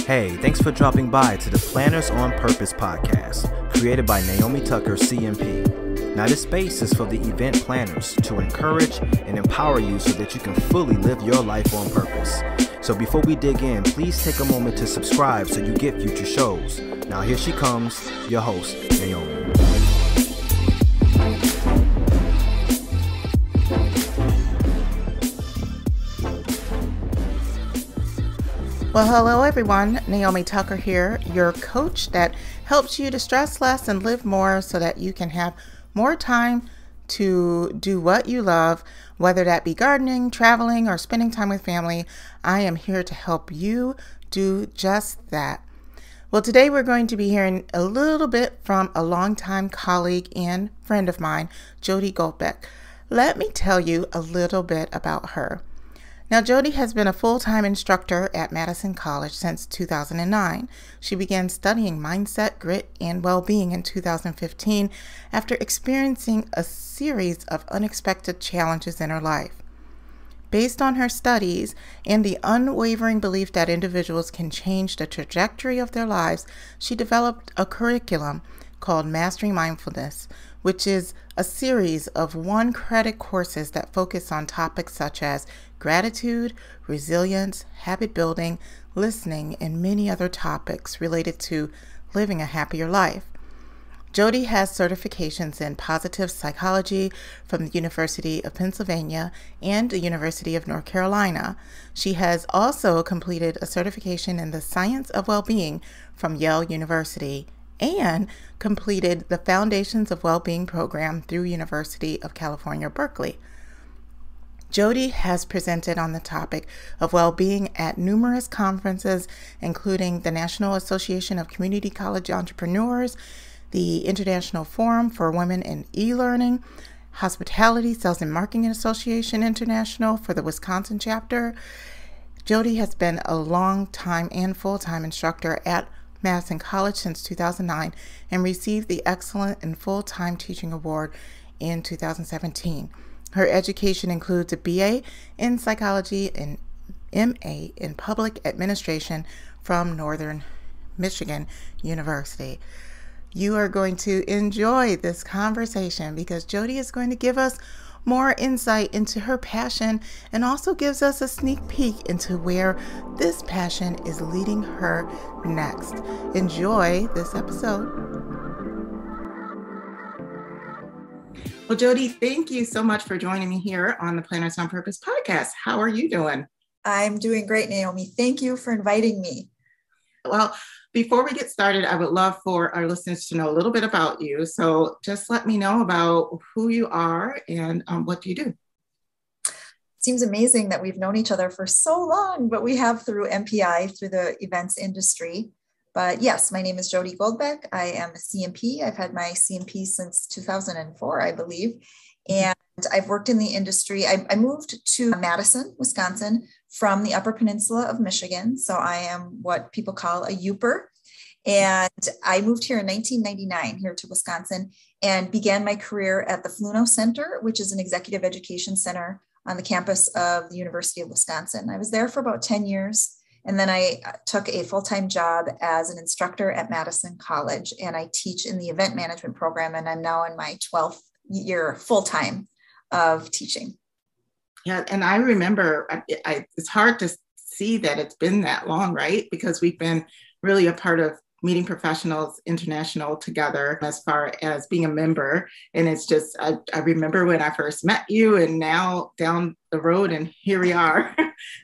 Hey, thanks for dropping by to the Planners on Purpose podcast, created by Naomi Tucker, CMP. Now, this space is for the event planners to encourage and empower you so that you can fully live your life on purpose. So before we dig in, please take a moment to subscribe so you get future shows. Now here she comes, your host, Naomi. Well, hello everyone. Naomi Tucker here, your coach that helps you to stress less and live more so that you can have more time to do what you love, whether that be gardening, traveling, or spending time with family. I am here to help you do just that. Well, today we're going to be hearing a little bit from a longtime colleague and friend of mine, Jodi Goldbeck. Let me tell you a little bit about her. Now, Jodi has been a full-time instructor at Madison College since 2009. She began studying mindset, grit, and well-being in 2015 after experiencing a series of unexpected challenges in her life. Based on her studies and the unwavering belief that individuals can change the trajectory of their lives, she developed a curriculum called Mastering Mindfulness, which is a series of one-credit courses that focus on topics such as gratitude, resilience, habit building, listening, and many other topics related to living a happier life. Jodi has certifications in positive psychology from the University of Pennsylvania and the University of North Carolina. She has also completed a certification in the science of well-being from Yale University and completed the Foundations of Wellbeing program through University of California, Berkeley. Jodi has presented on the topic of well-being at numerous conferences, including the National Association of Community College Entrepreneurs, the International Forum for Women in E-Learning, Hospitality Sales and Marketing Association International for the Wisconsin chapter. Jodi has been a long-time and full-time instructor at Madison College since 2009 and received the Excellent and Full-Time Teaching Award in 2017. Her education includes a BA in psychology and MA in public administration from Northern Michigan University. You are going to enjoy this conversation because Jodi is going to give us more insight into her passion and also gives us a sneak peek into where this passion is leading her next. Enjoy this episode. Well, Jodi, thank you so much for joining me here on the Planners on Purpose podcast. How are you doing? I'm doing great, Naomi. Thank you for inviting me. Well, before we get started, I would love for our listeners to know a little bit about you. So just let me know about who you are and what do you do? Seems amazing that we've known each other for so long, but we have through MPI, through the events industry. But yes, my name is Jodi Goldbeck. I am a CMP. I've had my CMP since 2004, I believe. And I've worked in the industry. I moved to Madison, Wisconsin from the Upper Peninsula of Michigan. So I am what people call a Youper. And I moved here in 1999 here to Wisconsin and began my career at the Fluno Center, which is an executive education center on the campus of the University of Wisconsin. I was there for about 10 years. And then I took a full-time job as an instructor at Madison College, and I teach in the event management program, and I'm now in my 12th year full-time of teaching. Yeah, and I remember, it's hard to see that it's been that long, right? Because we've been really a part of Meeting Professionals International together as far as being a member. And it's just, I remember when I first met you and now down the road and here we are.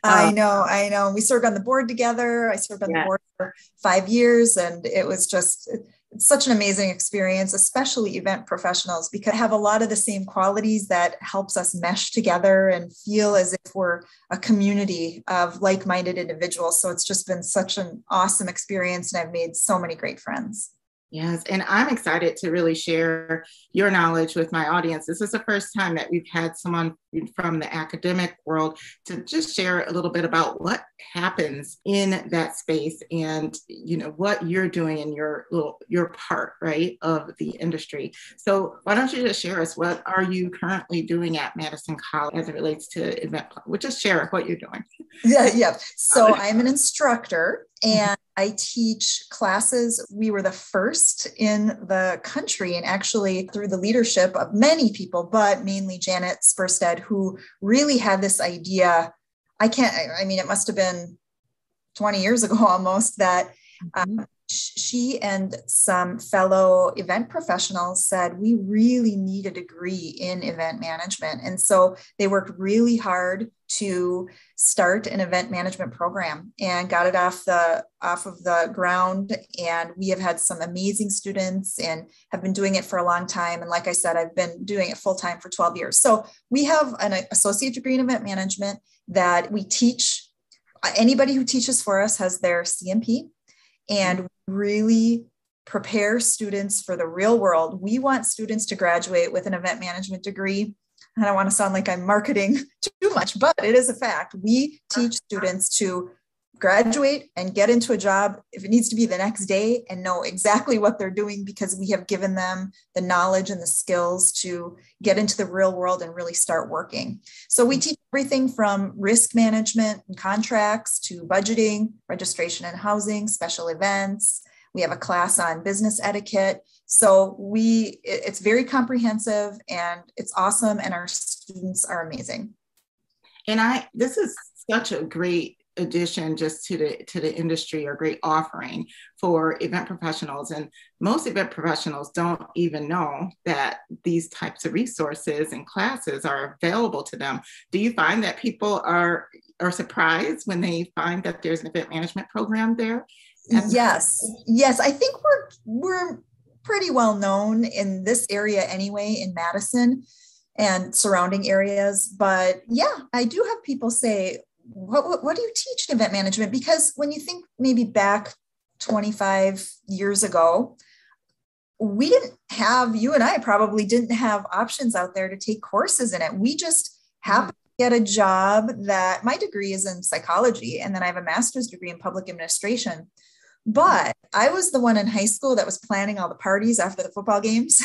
I know. We served on the board together. I served on the board for 5 years and it was just it's such an amazing experience, especially event professionals, because I have a lot of the same qualities that helps us mesh together and feel as if we're a community of like-minded individuals. So it's just been such an awesome experience and I've made so many great friends. Yes, and I'm excited to really share your knowledge with my audience. This is the first time that we've had someone from the academic world to just share a little bit about what happens in that space and, you know, what you're doing in your part, right, of the industry. So why don't you just share us, what are you currently doing at Madison College as it relates to event? We'll just share what you're doing. Yeah. So I'm an instructor and I teach classes. We were the first in the country, and actually through the leadership of many people, but mainly Janet Spursted, who really had this idea. It must have been 20 years ago almost, that she and some fellow event professionals said, we really need a degree in event management. And so they worked really hard to start an event management program and got it off of the ground. And we have had some amazing students and have been doing it for a long time. And like I said, I've been doing it full time for 12 years. So we have an associate degree in event management that we teach. Anybody who teaches for us has their CMP, and really prepare students for the real world. We want students to graduate with an event management degree. I don't want to sound like I'm marketing too much, but it is a fact. We teach students to graduate and get into a job, if it needs to be the next day, and know exactly what they're doing, because we have given them the knowledge and the skills to get into the real world and really start working. So we teach everything from risk management and contracts to budgeting, registration and housing, special events. We have a class on business etiquette. So it's very comprehensive and it's awesome. And our students are amazing. And this is such a great addition just to the industry, or great offering for event professionals. And most event professionals don't even know that these types of resources and classes are available to them. Do you find that people are surprised when they find that there's an event management program there? Yes. I think we're pretty well known in this area anyway, in Madison and surrounding areas. But yeah, I do have people say, what do you teach in event management? Because when you think maybe back 25 years ago, we didn't have, you and I probably didn't have options out there to take courses in it. We just happened to get a job. That my degree is in psychology, and then I have a master's degree in public administration. But I was the one in high school that was planning all the parties after the football games.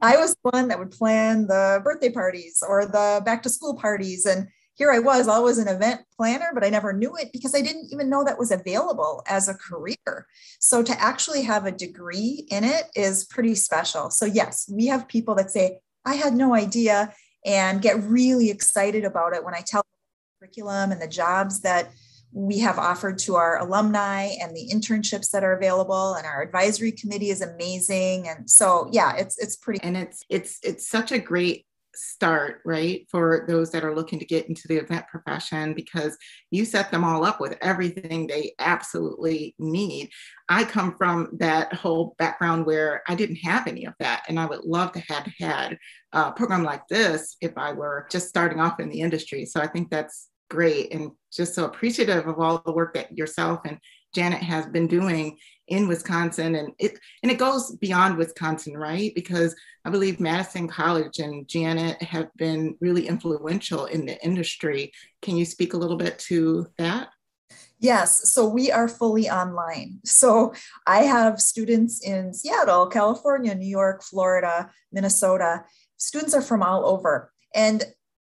I was the one that would plan the birthday parties or the back to school parties. And here I was always an event planner, but I never knew it because I didn't even know that was available as a career. So to actually have a degree in it is pretty special. So yes, we have people that say, I had no idea, and get really excited about it when I tell them the curriculum and the jobs that we have offered to our alumni and the internships that are available, and our advisory committee is amazing. And so, yeah, it's pretty. And it's such a great start, right, for those that are looking to get into the event profession, because you set them all up with everything they absolutely need. I come from that whole background where I didn't have any of that, and I would love to have had a program like this if I were just starting off in the industry. So I think that's great, and just so appreciative of all the work that yourself and Janet has been doing in Wisconsin. And it goes beyond Wisconsin, right? Because I believe Madison College and Janet have been really influential in the industry. Can you speak a little bit to that? Yes, so we are fully online. So I have students in Seattle, California, New York, Florida, Minnesota. Students are from all over. And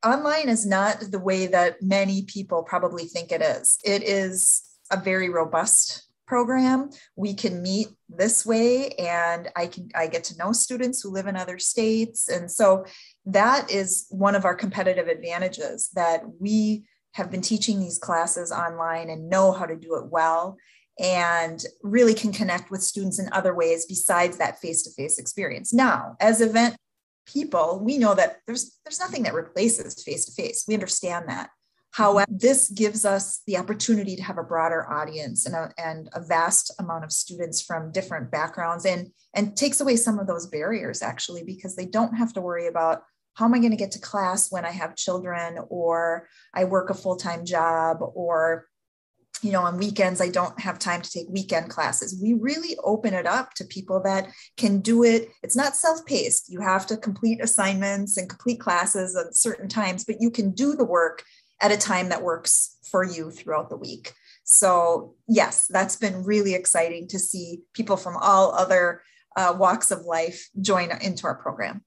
online is not the way that many people probably think it is. It is a very robust program. We can meet this way, and I get to know students who live in other states. And so that is one of our competitive advantages, that we have been teaching these classes online and know how to do it well, and really can connect with students in other ways besides that face-to-face experience. Now, as event people, we know that there's nothing that replaces face-to-face. We understand that. However, this gives us the opportunity to have a broader audience and a vast amount of students from different backgrounds, and takes away some of those barriers, actually, because they don't have to worry about, how am I going to get to class when I have children, or I work a full-time job, or, on weekends, I don't have time to take weekend classes. We really open it up to people that can do it. It's not self-paced. You have to complete assignments and complete classes at certain times, but you can do the work at a time that works for you throughout the week. So yes, that's been really exciting to see people from all other walks of life join into our program.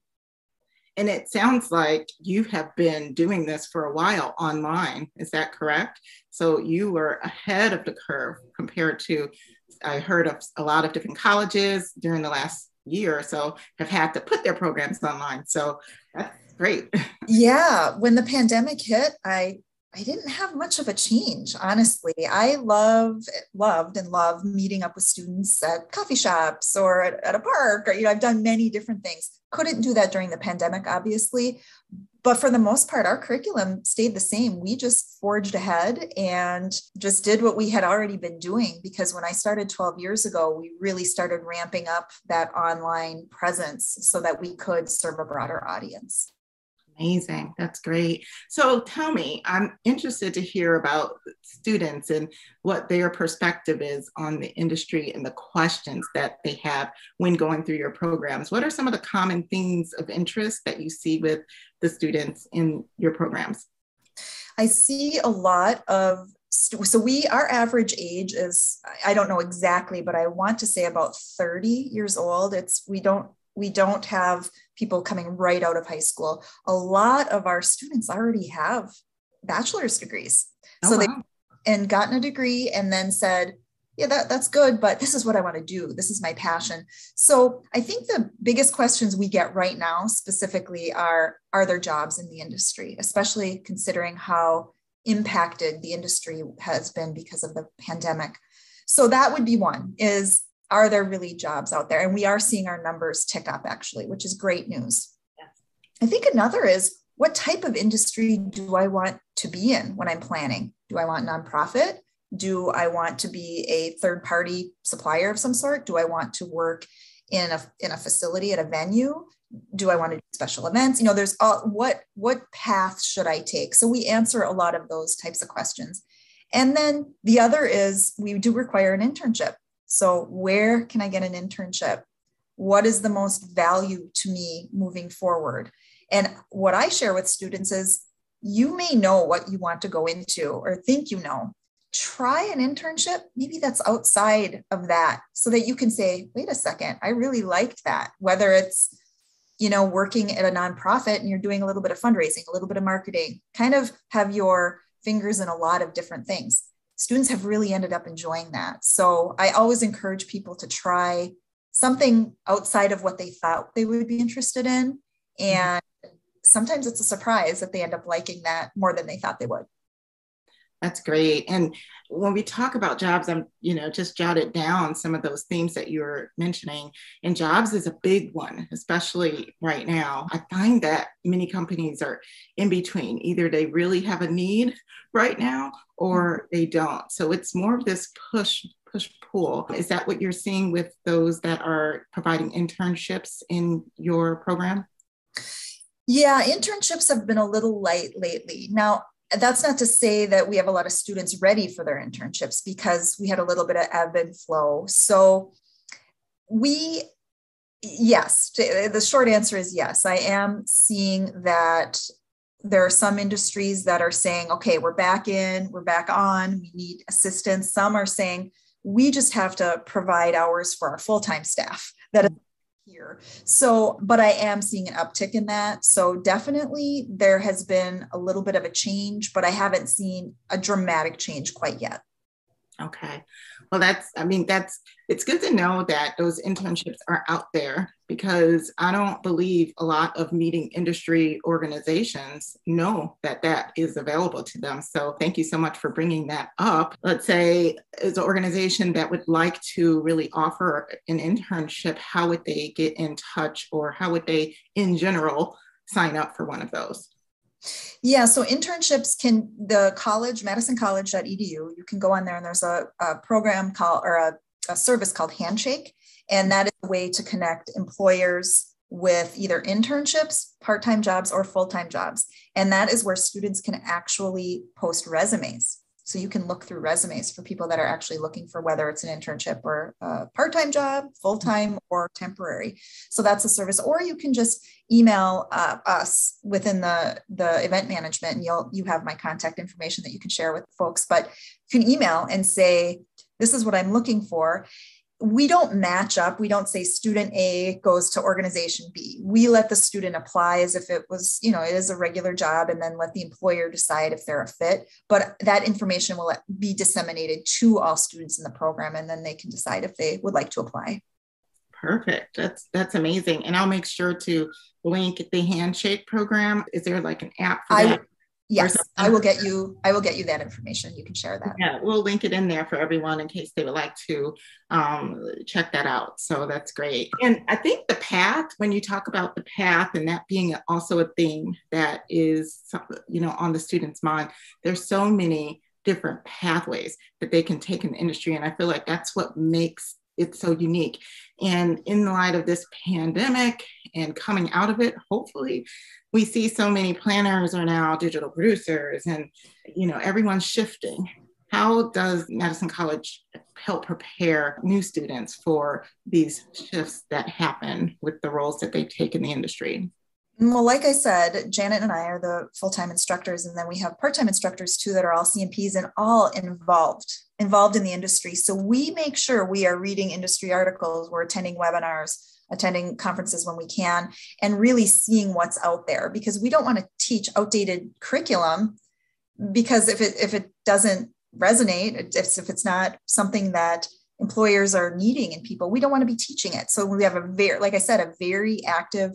And it sounds like you have been doing this for a while online. Is that correct? So you were ahead of the curve compared to I heard of a lot of different colleges during the last year or so have had to put their programs online. So that's great. Yeah. When the pandemic hit, I didn't have much of a change, honestly. I loved and love meeting up with students at coffee shops or at a park, or, I've done many different things. Couldn't do that during the pandemic, obviously. But for the most part, our curriculum stayed the same. We just forged ahead and just did what we had already been doing, because when I started 12 years ago, we really started ramping up that online presence so that we could serve a broader audience. Amazing. That's great. So tell me, I'm interested to hear about students and what their perspective is on the industry and the questions that they have when going through your programs. What are some of the common themes of interest that you see with the students in your programs? I see a lot of, our average age is, I don't know exactly, but I want to say about 30 years old. We don't have people coming right out of high school. A lot of our students already have bachelor's degrees. Oh, wow. And gotten a degree and then said, yeah, that's good, but this is what I want to do. This is my passion. So I think the biggest questions we get right now specifically are there jobs in the industry, especially considering how impacted the industry has been because of the pandemic. So that would be one, is, are there really jobs out there? And we are seeing our numbers tick up, actually, which is great news. Yeah. I think another is, what type of industry do I want to be in when I'm planning? Do I want nonprofit? Do I want to be a third-party supplier of some sort? Do I want to work in a facility at a venue? Do I want to do special events? There's what path should I take? So we answer a lot of those types of questions. And then the other is, we do require an internship. So where can I get an internship? What is the most value to me moving forward? And what I share with students is, you may know what you want to go into or think try an internship. Maybe that's outside of that, so that you can say, wait a second, I really liked that. Whether it's, working at a nonprofit and you're doing a little bit of fundraising, a little bit of marketing, kind of have your fingers in a lot of different things. Students have really ended up enjoying that. So I always encourage people to try something outside of what they thought they would be interested in. And sometimes it's a surprise that they end up liking that more than they thought they would. That's great. And when we talk about jobs, I'm, just jotted down some of those themes that you were mentioning. And jobs is a big one, especially right now. I find that many companies are in between. Either they really have a need right now or they don't. So it's more of this push pull. Is that what you're seeing with those that are providing internships in your program? Yeah, internships have been a little light lately. Now, that's not to say that we have a lot of students ready for their internships, because we had a little bit of ebb and flow. So yes, the short answer is yes. I am seeing that there are some industries that are saying, okay, we're back on, we need assistance. Some are saying, we just have to provide hours for our full-time staff that is here. So, but I am seeing an uptick in that. So definitely there has been a little bit of a change, but I haven't seen a dramatic change quite yet. Okay. Well, it's good to know that those internships are out there, because I don't believe a lot of meeting industry organizations know that that is available to them. So thank you so much for bringing that up. Let's say as an organization that would like to really offer an internship, how would they get in touch, or how would they in general sign up for one of those? Yeah, so internships the college, madisoncollege.edu, you can go on there, and there's a program called, or a service called Handshake. And that is a way to connect employers with either internships, part-time jobs, or full-time jobs. And that is where students can actually post resumes. So you can look through resumes for people that are actually looking for whether it's an internship or a part-time job, full-time, or temporary. So that's a service. Or you can just email us within the event management, and you have my contact information that you can share with folks. But you can email and say, this is what I'm looking for. we don't match up. We don't say student A goes to organization B. We let the student apply as if it was, it is a regular job, and then let the employer decide if they're a fit. But that information will be disseminated to all students in the program, and then they can decide if they would like to apply. Perfect. That's amazing. And I'll make sure to link the handshake program. Is there like an app for that? Yes, I will get you that information. You can share that. Yeah, we'll link it in there for everyone in case they would like to check that out. So that's great. And I think the path, when you talk about the path and that being also a theme that is, on the student's mind, there's so many different pathways that they can take in the industry. And I feel like that's what makes it so unique. And in light of this pandemic and coming out of it, hopefully, we see so many planners are now digital producers, and everyone's shifting. How does Madison College help prepare new students for these shifts that happen with the roles that they take in the industry? Well, like I said, Janet and I are the full-time instructors, and then we have part-time instructors too that are all CMPs and all involved in the industry. So we make sure we are reading industry articles, we're attending webinars, attending conferences when we can, and really seeing what's out there, because we don't want to teach outdated curriculum, because if it doesn't resonate, if it's not something that employers are needing in people, we don't want to be teaching it. So we have a very active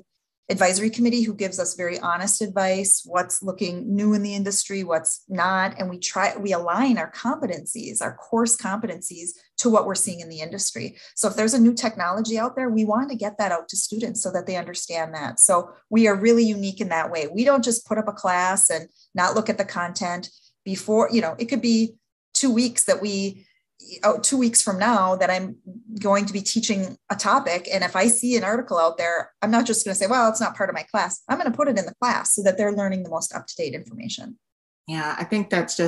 advisory committee who gives us very honest advice, what's looking new in the industry, what's not. And we align our competencies, our course competencies, to what we're seeing in the industry. So if there's a new technology out there, we want to get that out to students so that they understand that. So we are really unique in that way. We don't just put up a class and not look at the content before, it could be 2 weeks that 2 weeks from now that I'm going to be teaching a topic. And if I see an article out there, I'm not just going to say, well, it's not part of my class. I'm going to put it in the class so that they're learning the most up-to-date information. Yeah, I think that's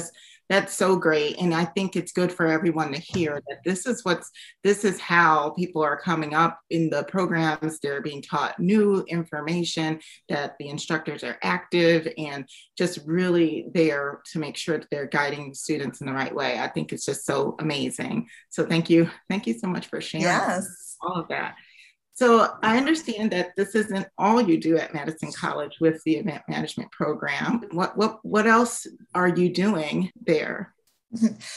so great. And I think it's good for everyone to hear that this is how people are coming up in the programs. They're being taught new information, that the instructors are active and just really there to make sure that they're guiding students in the right way. I think it's just so amazing. So thank you. Thank you so much for sharing all of that. So I understand that this isn't all you do at Madison College with the event management program. What else are you doing there?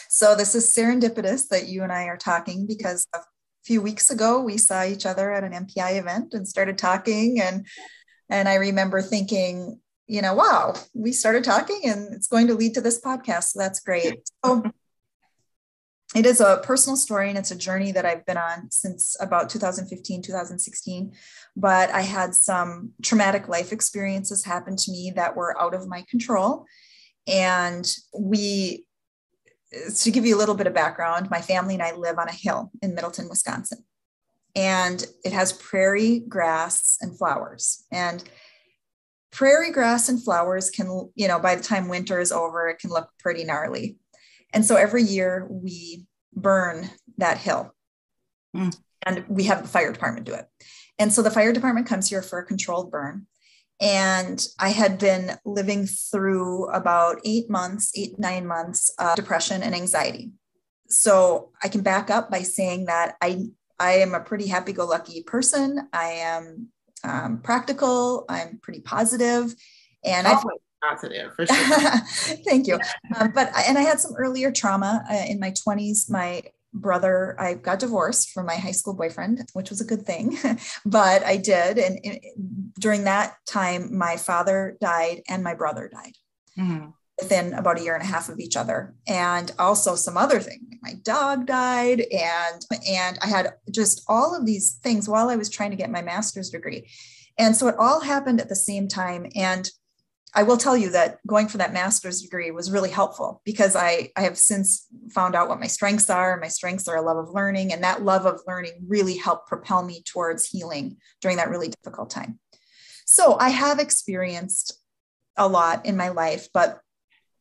So this is serendipitous that you and I are talking, because a few weeks ago we saw each other at an MPI event and started talking. And I remember thinking, wow, we started talking and it's going to lead to this podcast. So that's great. So it is a personal story, and it's a journey that I've been on since about 2015, 2016. But I had some traumatic life experiences happen to me that were out of my control. And to give you a little bit of background, my family and I live on a hill in Middleton, Wisconsin. And it has prairie grass and flowers. And prairie grass and flowers can, by the time winter is over, it can look pretty gnarly. And so every year we burn that hill, and we have the fire department do it. And so the fire department comes here for a controlled burn. And I had been living through about 8 9 months of depression and anxiety. So I can back up by saying that I am a pretty happy-go-lucky person. I am practical. I'm pretty positive. And positive for sure. Thank you. But I had some earlier trauma in my 20s. I got divorced from my high school boyfriend, which was a good thing, but I did. And during that time, my father died and my brother died within about a year and a half of each other. And also some other things. My dog died, and I had just all of these things while I was trying to get my master's degree. And so it all happened at the same time. And I will tell you that going for that master's degree was really helpful, because I have since found out what my strengths are. My strengths are a love of learning, and that love of learning really helped propel me towards healing during that really difficult time. So I have experienced a lot in my life, but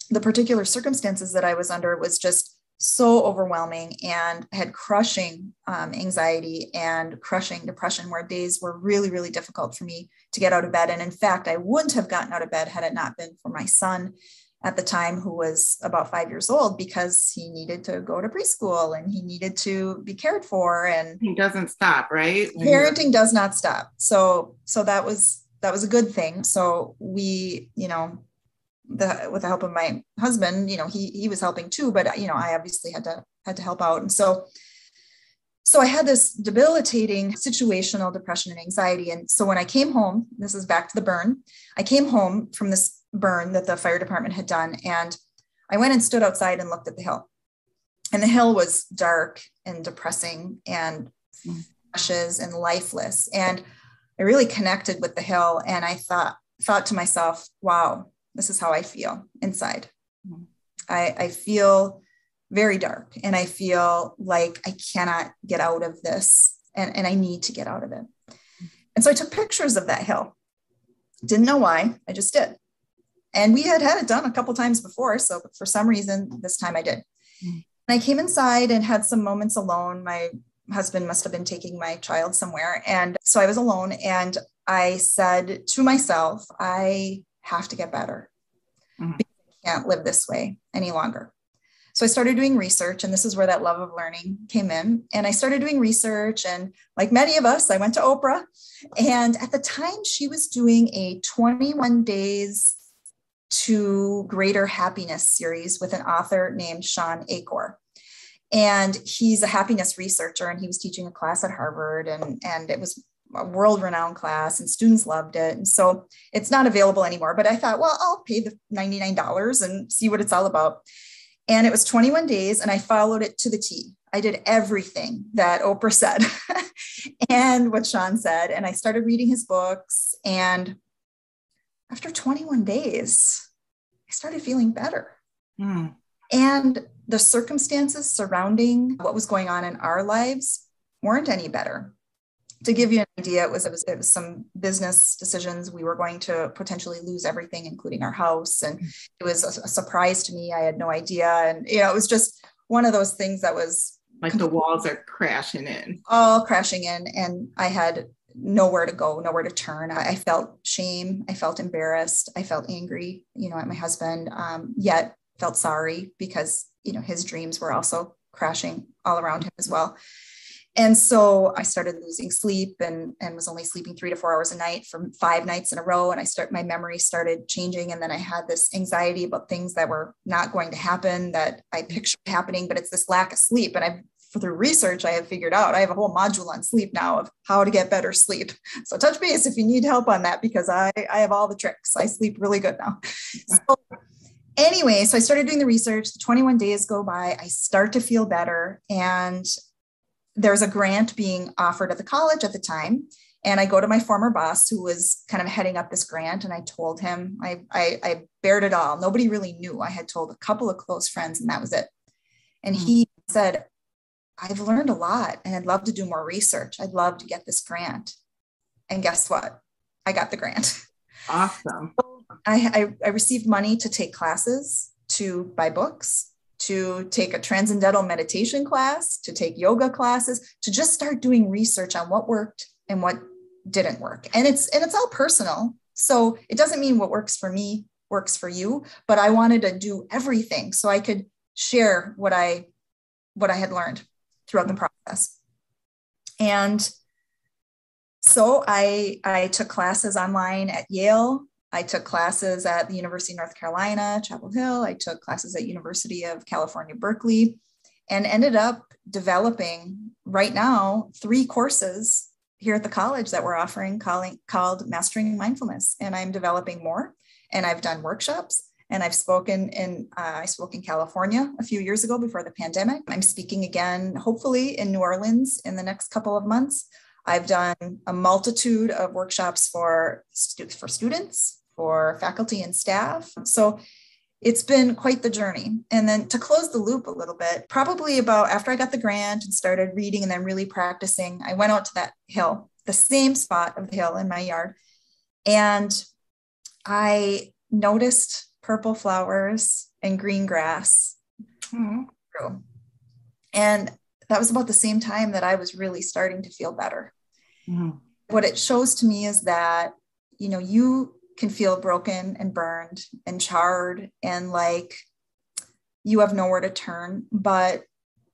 the particular circumstances that I was under was just so overwhelming, and had crushing anxiety and crushing depression, where days were really, really difficult for me to get out of bed. And in fact, I wouldn't have gotten out of bed had it not been for my son at the time who was about 5 years old because he needed to go to preschool and he needed to be cared for. And he doesn't stop, right? Parenting does not stop. So that was a good thing. So we, with the help of my husband, he was helping too, but I obviously had to help out. And so I had this debilitating situational depression and anxiety. And so when I came home, this is back to the burn, I came home from this burn that the fire department had done. And I went and stood outside and looked at the hill. And the hill was dark and depressing and ashes and lifeless. And I really connected with the hill. And I thought to myself, wow, this is how I feel inside. I feel very dark and I feel like I cannot get out of this and I need to get out of it. And so I took pictures of that hill. Didn't know why, I just did. And we had it done a couple times before. So for some reason, this time I did. And I came inside and had some moments alone. My husband must have been taking my child somewhere. And so I was alone and I said to myself, I have to get better. Because I can't live this way any longer. So I started doing research, and this is where that love of learning came in. And I started doing research, and like many of us, I went to Oprah. And at the time, she was doing a 21 days to greater happiness series with an author named Sean Achor. And he's a happiness researcher, and he was teaching a class at Harvard, and it was a world-renowned class, and students loved it. And so it's not available anymore, but I thought, well, I'll pay the $99 and see what it's all about. And it was 21 days, and I followed it to the T. I did everything that Oprah said and what Sean said. And I started reading his books. And after 21 days, I started feeling better. And the circumstances surrounding what was going on in our lives weren't any better. To give you an idea, it was some business decisions. We were going to potentially lose everything, including our house. And it was a surprise to me. I had no idea. And, it was just one of those things that was like the walls are crashing in. All crashing in. And I had nowhere to go, nowhere to turn. I felt shame. I felt embarrassed. I felt angry, at my husband, yet felt sorry because, his dreams were also crashing all around him as well. And so I started losing sleep and was only sleeping 3 to 4 hours a night for 5 nights in a row. And my memory started changing. And then I had this anxiety about things that were not going to happen that I pictured happening, but it's this lack of sleep. And through research, I have figured out, I have a whole module on sleep now of how to get better sleep. So touch base if you need help on that, because I have all the tricks. I sleep really good now. So anyway, so I started doing the research. The 21 days go by. I start to feel better. And there's a grant being offered at the college at the time. And I go to my former boss who was kind of heading up this grant. And I told him, I bared it all. Nobody really knew. I had told a couple of close friends and that was it. And he said, I've learned a lot and I'd love to do more research. I'd love to get this grant. And guess what? I got the grant. Awesome. I received money to take classes, to buy books, to take a transcendental meditation class, to take yoga classes, to just start doing research on what worked and what didn't work. And it's all personal. So it doesn't mean what works for me works for you, but I wanted to do everything so I could share what I had learned throughout the process. And so I took classes online at Yale. I took classes at the University of North Carolina, Chapel Hill. I took classes at University of California, Berkeley, and ended up developing right now 3 courses here at the college that we're offering called Mastering Mindfulness. And I'm developing more. And I've done workshops. And I spoke in California a few years ago before the pandemic. I'm speaking again, hopefully in New Orleans in the next couple of months. I've done a multitude of workshops for students, for faculty and staff. So it's been quite the journey. And then to close the loop a little bit, probably about after I got the grant and started reading and then really practicing, I went out to that hill, the same spot of the hill in my yard. And I noticed purple flowers and green grass. And that was about the same time that I was really starting to feel better. What it shows to me is that, you can feel broken and burned and charred and like you have nowhere to turn, but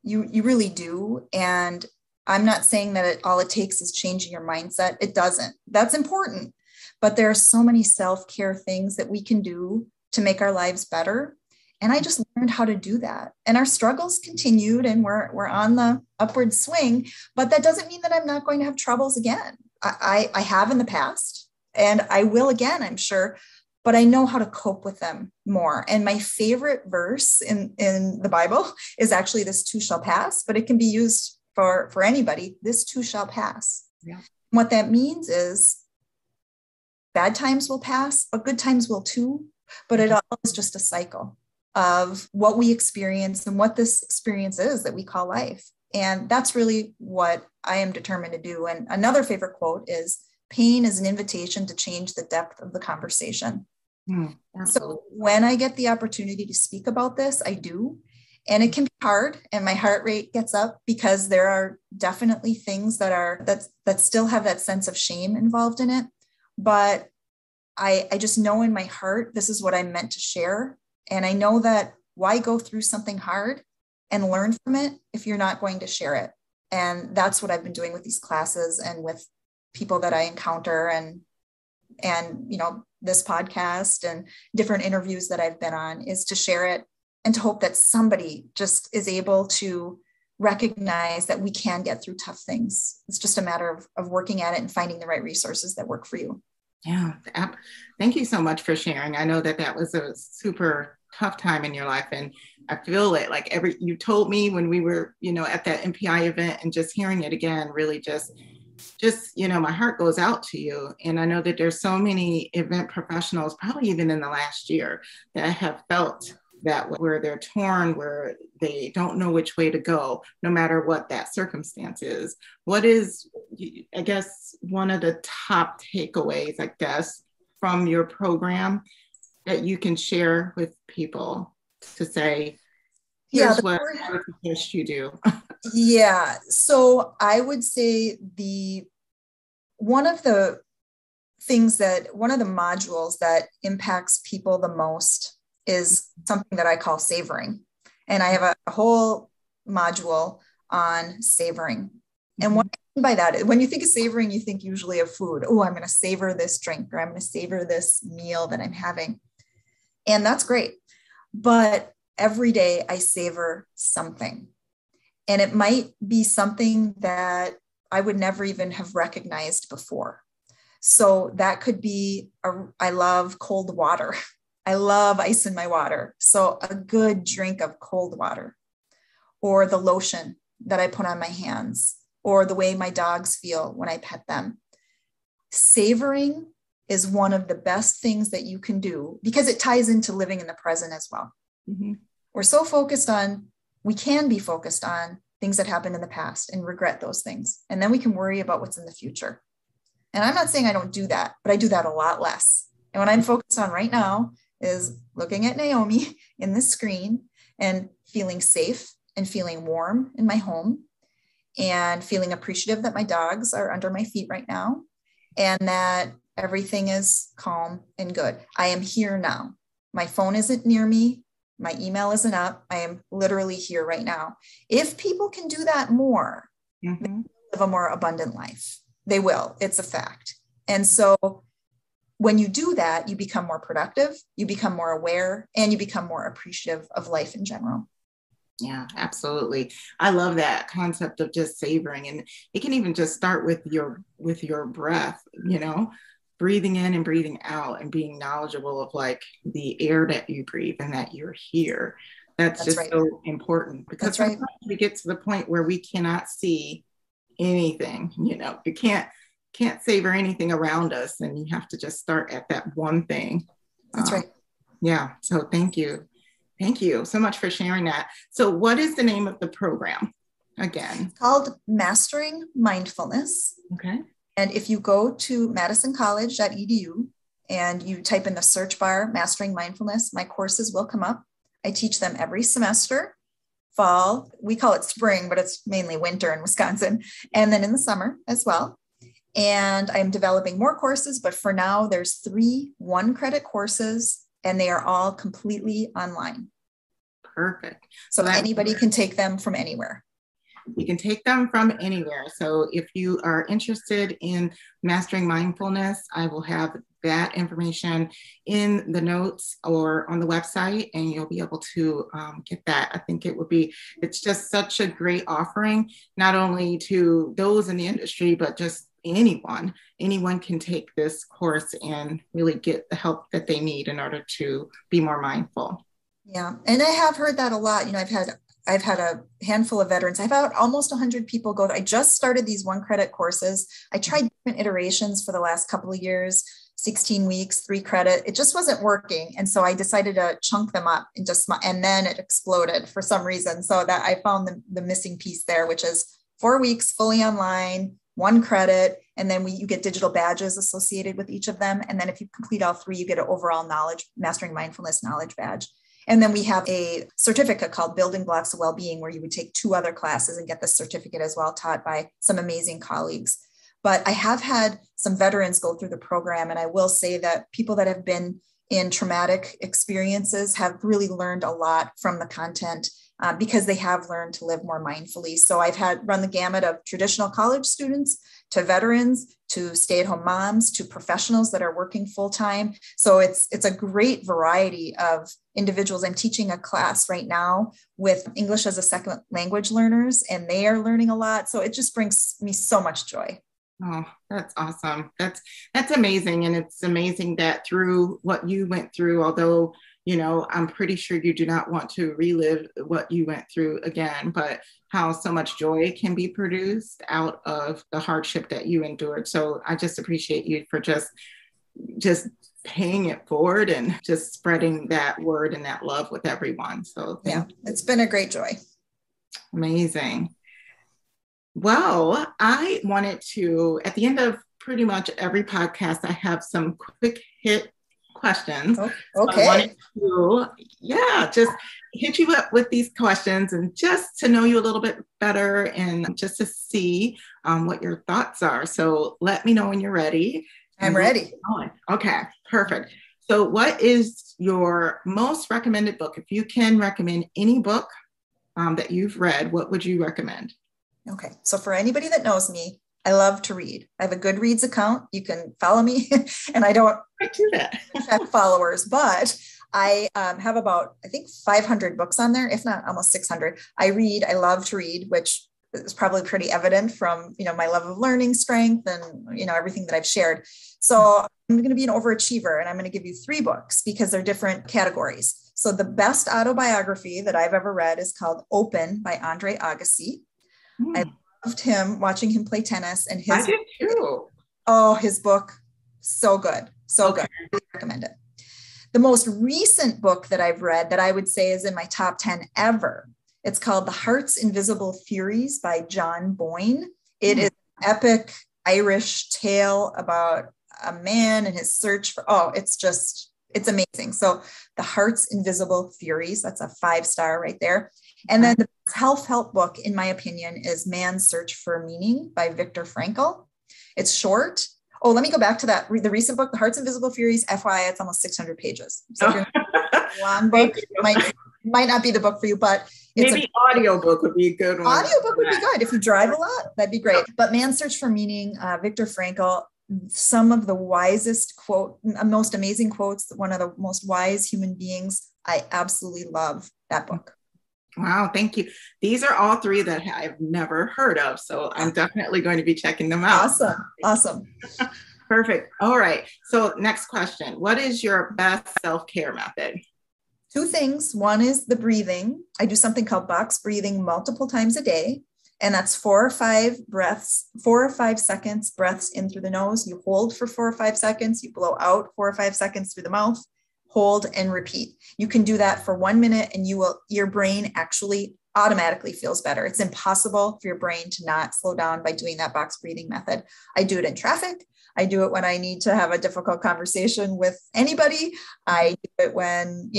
you really do. And I'm not saying that all it takes is changing your mindset. It doesn't. That's important. But there are so many self-care things that we can do to make our lives better. And I just learned how to do that. And our struggles continued and we're on the upward swing, but that doesn't mean that I'm not going to have troubles again. I have in the past and I will again, I'm sure, but I know how to cope with them more. And my favorite verse in the Bible is actually this too shall pass, but it can be used for anybody. This too shall pass. Yeah. What that means is bad times will pass, but good times will too. But it all is just a cycle of what we experience and what this experience is that we call life. And that's really what I am determined to do. And another favorite quote is, pain is an invitation to change the depth of the conversation. So when I get the opportunity to speak about this, I do. And it can be hard and my heart rate gets up because there are definitely things that still have that sense of shame involved in it. But I just know in my heart, this is what I'm meant to share. And I know that why go through something hard and learn from it if you're not going to share it? And that's what I've been doing with these classes and with people that I encounter and this podcast and different interviews that I've been on, is to share it and to hope that somebody just is able to recognize that we can get through tough things. It's just a matter of working at it and finding the right resources that work for you. Yeah. Thank you so much for sharing. I know that was a super tough time in your life. And I feel it like you told me when we were, at that MPI event, and just hearing it again, really just, my heart goes out to you. And I know that there's so many event professionals, probably even in the last year, that have felt that where they're torn, where they don't know which way to go, no matter what that circumstance is. What is, I guess, one of the top takeaways, from your program that you can share with people to say, here's what you do? Yeah. So I would say one of the modules that impacts people the most is something that I call savoring. And I have a whole module on savoring. And what I mean by that, when you think of savoring, you think usually of food. Oh, I'm going to savor this drink, or I'm going to savor this meal that I'm having. And that's great. But every day I savor something. And it might be something that I would never even have recognized before. So that could be, I love cold water. I love ice in my water. So a good drink of cold water, or the lotion that I put on my hands, or the way my dogs feel when I pet them. Savoring is one of the best things that you can do because it ties into living in the present as well. Mm-hmm. We can be focused on things that happened in the past and regret those things. And then we can worry about what's in the future. And I'm not saying I don't do that, but I do that a lot less. And what I'm focused on right now is looking at Naomi in the screen and feeling safe and feeling warm in my home and feeling appreciative that my dogs are under my feet right now and that everything is calm and good. I am here now. My phone isn't near me. My email isn't up. I am literally here right now. If people can do that more, they will live a more abundant life. They will. It's a fact. And so when you do that, you become more productive, you become more aware, and you become more appreciative of life in general. Yeah, absolutely. I love that concept of just savoring. And it can even just start with your breath, breathing in and breathing out and being knowledgeable of like the air that you breathe and that you're here. That's just right. So important because sometimes we get to the point where we cannot see anything, you can't savor anything around us, and you have to just start at that one thing. That's right. Yeah. So thank you. Thank you so much for sharing that. So what is the name of the program again? It's called Mastering Mindfulness. Okay. And if you go to madisoncollege.edu and you type in the search bar, Mastering Mindfulness, my courses will come up. I teach them every semester. Fall, we call it spring, but it's mainly winter in Wisconsin. And then in the summer as well. And I'm developing more courses, but for now there's 3 1-credit courses, and they are all completely online. Perfect. So anybody can take them from anywhere. You can take them from anywhere. So if you are interested in mastering mindfulness, I will have that information in the notes or on the website, and you'll be able to get that. I think it's just such a great offering, not only to those in the industry, but just anyone. Anyone can take this course and really get the help that they need in order to be more mindful. Yeah. And I have heard that a lot. I've had a handful of veterans. I've had almost 100 people go. I just started these 1-credit courses. I tried different iterations for the last couple of years, 16 weeks, 3 credit. It just wasn't working. And so I decided to chunk them up and then it exploded for some reason. So that I found the missing piece there, which is 4 weeks fully online, 1 credit. And then you get digital badges associated with each of them. And then if you complete all 3, you get an overall Mastering Mindfulness knowledge badge. And then we have a certificate called Building Blocks of Wellbeing, where you would take 2 other classes and get the certificate as well, taught by some amazing colleagues. But I have had some veterans go through the program. And I will say that people that have been in traumatic experiences have really learned a lot from the content because they have learned to live more mindfully. So I've run the gamut of traditional college students to veterans, to stay-at-home moms, to professionals that are working full-time. So it's a great variety of individuals. I'm teaching a class right now with English as a second language learners, and they are learning a lot. So it just brings me so much joy. Oh, that's awesome. That's amazing. And it's amazing that through what you went through, although, I'm pretty sure you do not want to relive what you went through again, but how so much joy can be produced out of the hardship that you endured. So I just appreciate you for just paying it forward and just spreading that word and that love with everyone. So yeah, it's been a great joy. Amazing. Well, I wanted to, at the end of pretty much every podcast, I have some quick hit questions. Okay. So I wanted to, just hit you up with these questions and just to know you a little bit better and just to see what your thoughts are. So let me know when you're ready. I'm ready. Okay, perfect. So what is your most recommended book? If you can recommend any book that you've read, what would you recommend? Okay. So for anybody that knows me, I love to read. I have a Goodreads account. You can follow me and I do that. Check followers, but I have about, I think 500 books on there, if not almost 600. I love to read, which is probably pretty evident from, my love of learning strength and, everything that I've shared. So I'm going to be an overachiever and I'm going to give you 3 books because they're different categories. So the best autobiography that I've ever read is called Open by Andre Agassi. I loved watching him play tennis, and I did too. Oh, his book, so good. So good. I really recommend it. The most recent book that I've read that I would say is in my top 10 ever, it's called The Heart's Invisible Furies by John Boyne. It is an epic Irish tale about a man and his search for, it's amazing. So The Heart's Invisible Furies, that's a 5-star right there. And then the self-help book, in my opinion, is Man's Search for Meaning by Viktor Frankl. It's short. Oh, let me go back to that. The recent book, The Heart's Invisible Furies, FYI, it's almost 600 pages. So if you're a long book, might not be the book for you, but maybe audio book would be a good one. Audio book would be good. If you drive a lot, that'd be great. But Man's Search for Meaning, Viktor Frankl, some of the wisest most amazing quotes, one of the most wise human beings. I absolutely love that book. Wow, thank you. These are all 3 that I've never heard of, so I'm definitely going to be checking them out. Awesome. Perfect. All right. So next question. What is your best self-care method? 2 things. One is the breathing. I do something called box breathing multiple times a day. And that's 4 or 5 breaths, 4 or 5 seconds, breaths in through the nose. You hold for 4 or 5 seconds. You blow out 4 or 5 seconds through the mouth. Hold and repeat. You can do that for 1 minute and your brain actually automatically feels better. It's impossible for your brain to not slow down by doing that box breathing method. I do it in traffic. I do it when I need to have a difficult conversation with anybody. I do it when,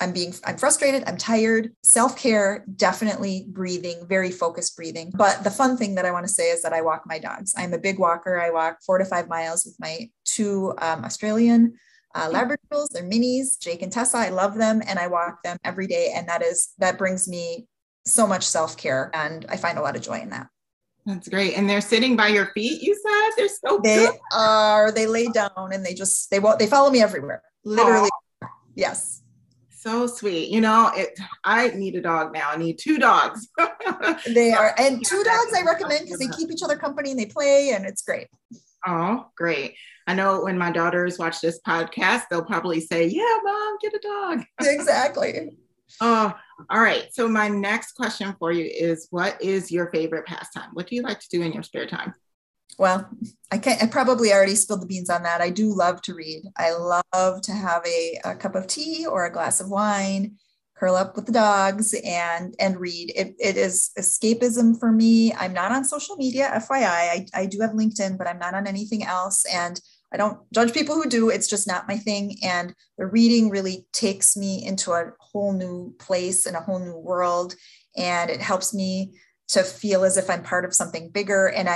I'm frustrated, I'm tired. Self-care, definitely breathing, very focused breathing. But the fun thing that I want to say is that I walk my dogs. I'm a big walker. I walk 4 to 5 miles with my 2 Australian Labradoodles. They're minis, Jake and Tessa. I love them. And I walk them every day. And that brings me so much self-care. And I find a lot of joy in that. That's great. And they're sitting by your feet, you said? They're so They good. are. They lay down and they follow me everywhere. Literally. Aww. Yes. So sweet. I need a dog now. I need 2 dogs. They are. And 2 dogs I recommend because they keep each other company and they play and it's great. Oh, great. I know when my daughters watch this podcast, they'll probably say, yeah, Mom, get a dog. Exactly. Oh, all right. So my next question for you is, what is your favorite pastime? What do you like to do in your spare time? Well, I probably already spilled the beans on that. I do love to read. I love to have a cup of tea or a glass of wine, curl up with the dogs and read. It is escapism for me. I'm not on social media, FYI. I do have LinkedIn, but I'm not on anything else. And I don't judge people who do. It's just not my thing. And the reading really takes me into a whole new place and a whole new world. And it helps me to feel as if I'm part of something bigger. And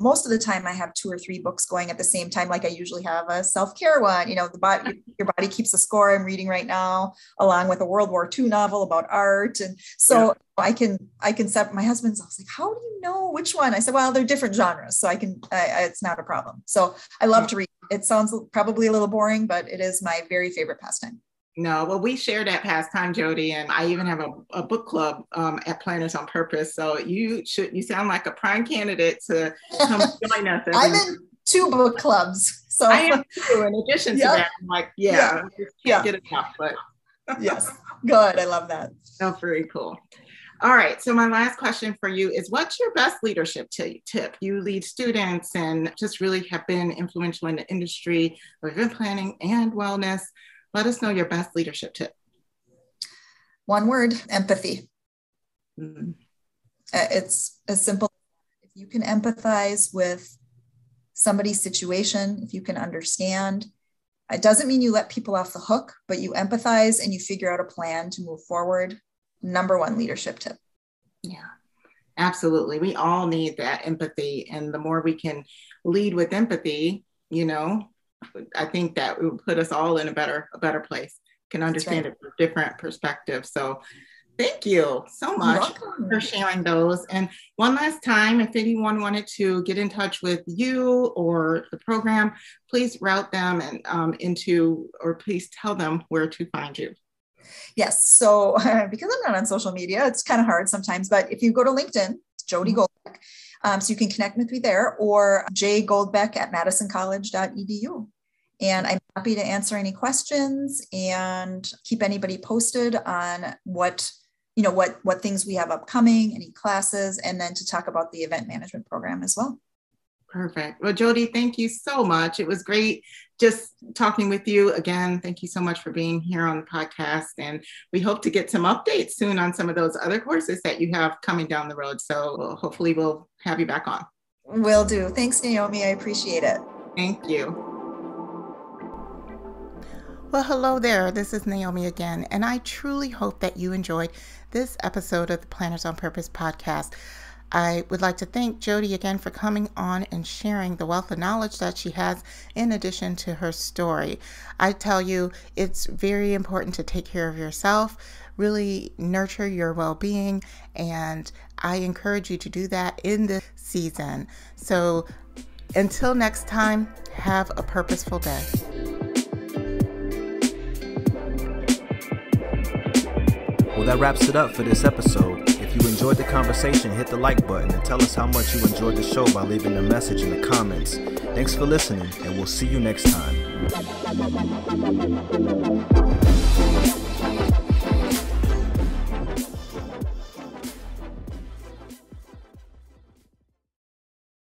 most of the time I have 2 or 3 books going at the same time. Like I usually have a self-care one, your body keeps a score I'm reading right now, along with a World War II novel about art. And so I can set my husband's, I was like, how do you know which one? I said, well, they're different genres. So it's not a problem. So I love to read. It sounds probably a little boring, but it is my very favorite pastime. No, well, we share that pastime, Jodi, and I even have a book club at Planners on Purpose. So you sound like a prime candidate to come join us. I'm in 2 book clubs. So I am too. In addition to that, I'm like, I just can't get enough. But yes, good. I love that. Oh, very cool. All right. So my last question for you is, what's your best leadership tip? You lead students and just really have been influential in the industry of event planning and wellness. Let us know your best leadership tip. One word, empathy. Mm-hmm. It's as simple. If you can empathize with somebody's situation, if you can understand, it doesn't mean you let people off the hook, but you empathize and you figure out a plan to move forward. Number 1 leadership tip. Yeah, absolutely. We all need that empathy. And the more we can lead with empathy, I think that it would put us all in a better place, can understand it from different perspectives. So thank you so much for sharing those. And one last time, if anyone wanted to get in touch with you or the program, please route them or please tell them where to find you. Yes. So because I'm not on social media, it's kind of hard sometimes, but if you go to LinkedIn, it's Jodi Goldbeck. So you can connect with me there, or jgoldbeck@madisoncollege.edu. And I'm happy to answer any questions and keep anybody posted on what things we have upcoming, any classes, and then to talk about the event management program as well. Perfect. Well, Jodi, thank you so much. It was great just talking with you again. Thank you so much for being here on the podcast. And we hope to get some updates soon on some of those other courses that you have coming down the road. So hopefully we'll have you back on. Will do. Thanks, Naomi. I appreciate it. Thank you. Well, hello there. This is Naomi again, and I truly hope that you enjoyed this episode of the Planners on Purpose podcast. I would like to thank Jodi again for coming on and sharing the wealth of knowledge that she has in addition to her story. I tell you, it's very important to take care of yourself, really nurture your well-being, and I encourage you to do that in this season. So until next time, have a purposeful day. Well, that wraps it up for this episode. If you enjoyed the conversation, hit the like button and tell us how much you enjoyed the show by leaving a message in the comments. Thanks for listening, and we'll see you next time.